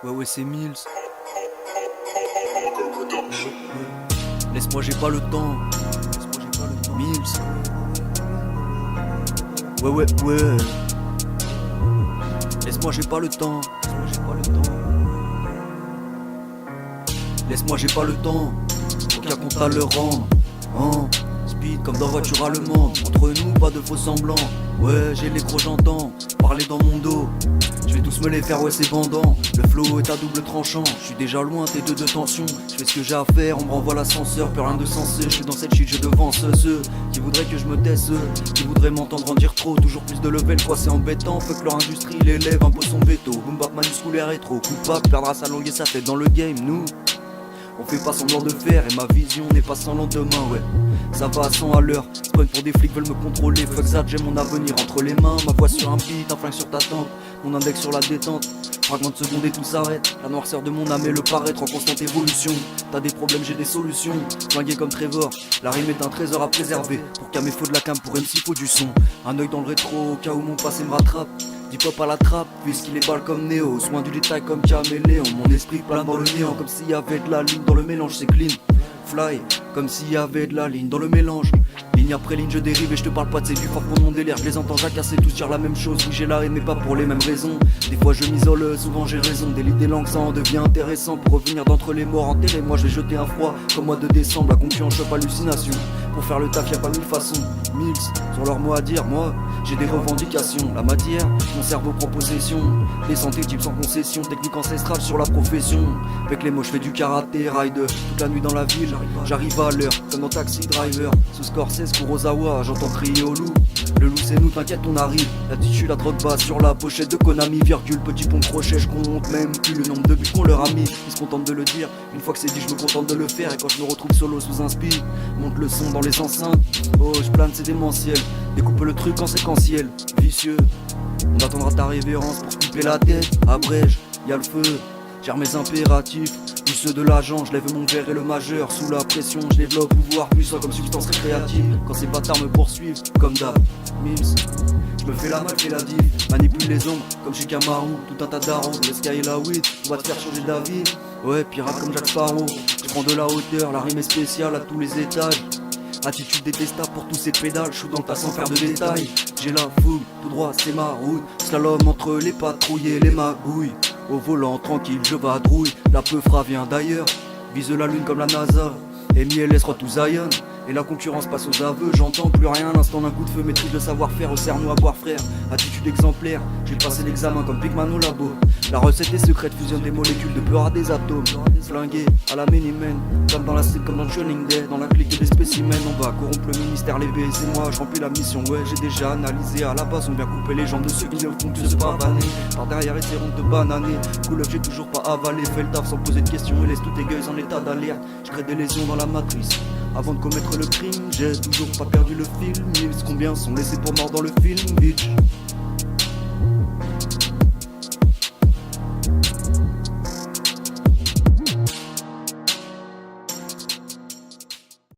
Ouais, c'est Mills. Laisse-moi, j'ai pas le temps. Mills. Ouais. Laisse-moi, j'ai pas le temps. Laisse-moi, j'ai pas le temps. Aucun compte à leur rendre. Speed comme dans voiture allemande. Entre nous, pas de faux semblants. Ouais, j'ai les gros, j'entends parler dans mon dos. Je vais tous me les faire, ouais, c'est bandant. Le flow est à double tranchant. Je suis déjà loin, t'es deux de tension. Je fais ce que j'ai à faire, on me renvoie l'ascenseur. Plus rien de sensé, je suis dans cette shit, je devance ceux qui voudraient que je me taise, qui voudraient m'entendre en dire trop. Toujours plus de level, quoi, c'est embêtant. Fuck leur industrie, l'élève impose son veto. Boom bap majuscule et rétro. Coupable, perdra sa langue et sa tête dans le game, nous. On fait pas semblant de faire et ma vision n'est pas sans lendemain, ouais. Ça va à 100 à l'heure, spawn pour des flics veulent me contrôler. Fuck that, j'ai mon avenir entre les mains. Ma voix sur un beat, un flingue sur ta tempe. Mon index sur la détente, fragment de seconde et tout s'arrête. La noirceur de mon âme et le paraître en constante évolution. T'as des problèmes, j'ai des solutions. Flingué comme Trevor, la rime est un trésor à préserver. Pour qu'à mes faux de la cam, pour MC faut du son. Un œil dans le rétro, au cas où mon passé me rattrape. Hip hop à la trappe, puisqu'il est balle comme Néo. Soin du détail comme caméléon. Mon esprit plane dans le néant, comme s'il y avait de la ligne dans le mélange, c'est clean. Fly, comme s'il y avait de la ligne dans le mélange. Ligne après ligne, je dérive et je te parle pas de ces du fort pour mon délire. Je les entends jacasser, tous dire la même chose. Oui, j'ai la haine, mais pas pour les mêmes raisons. Des fois, je m'isole, souvent j'ai raison. Des l'idée langue, ça en devient intéressant. Pour revenir d'entre les morts enterrés, moi je vais jeter un froid. Comme mois de décembre, la confiance chope hallucination. Pour faire le taf, y'a pas mille façons. Mills, sur leurs mots à dire, moi j'ai des revendications. La matière, mon cerveau prend possession. Des santé type sans concession, technique ancestrale sur la profession. Avec les mots, je fais du karaté, rider. Toute la nuit dans la ville, j'arrive à l'heure, comme dans Taxi Driver. Sous Scorsese, Kurosawa, j'entends crier au loup. Le loup c'est nous, t'inquiète on arrive. L'attitude, la drogue basse sur la pochette de Konami, virgule, petit pont crochet, je compte même plus le nombre de buts qu'on leur a mis. Ils se contentent de le dire, une fois que c'est dit je me contente de le faire. Et quand je me retrouve solo sous un speed, monte le son dans les enceintes. Oh je plane c'est démentiel, découpe le truc en séquentiel. Vicieux, on attendra ta révérence pour couper la tête. Abrège, y'a le feu, gère mes impératifs. Plus ceux de l'agent, je lève mon verre et le majeur. Sous la pression, je développe pouvoir puissant comme substance récréative. Quand ces bâtards me poursuivent, comme d'hab, Mills. Je me fais la mal, fais la div, manipule les ombres comme chez Camaro. Tout un tas d'arons, le sky et la weed, on va te faire changer d'avis. Ouais, pirate comme Jack Sparrow. Je prends de la hauteur, la rime est spéciale à tous les étages. Attitude détestable pour tous ces pédales, je suis dans le tas sans faire de détails. J'ai la fougue, tout droit c'est ma route. Slalom entre les patrouilles et les magouilles. Au volant tranquille je vadrouille, la peufra vient d'ailleurs. Vise la lune comme la NASA, et miel roi tout Zion. Et la concurrence passe aux aveux, j'entends plus rien. L'instant d'un coup de feu, maîtrise le savoir-faire, resserre-nous à boire frère. Attitude exemplaire, j'ai passé l'examen comme Pigman au labo. La recette est secrète, fusionne des molécules de peur à des atomes. Flingué à la Miniman, comme dans la street, comme dans Training Day. Dans la clique des spécimens, on va corrompre le ministère, les B. C'est moi, je remplis la mission, ouais, j'ai déjà analysé. À la base, on vient couper les jambes de ceux qui ne font que se pavaner. Par derrière, essaieront de bananer. Cool up, j'ai toujours pas avalé. Fais le taf sans poser de questions et laisse tous tes gueules en état d'alerte. Je crée des lésions dans la matrice. Avant de commettre le crime, j'ai toujours pas perdu le film. Mills, combien sont laissés pour mort dans le film, bitch?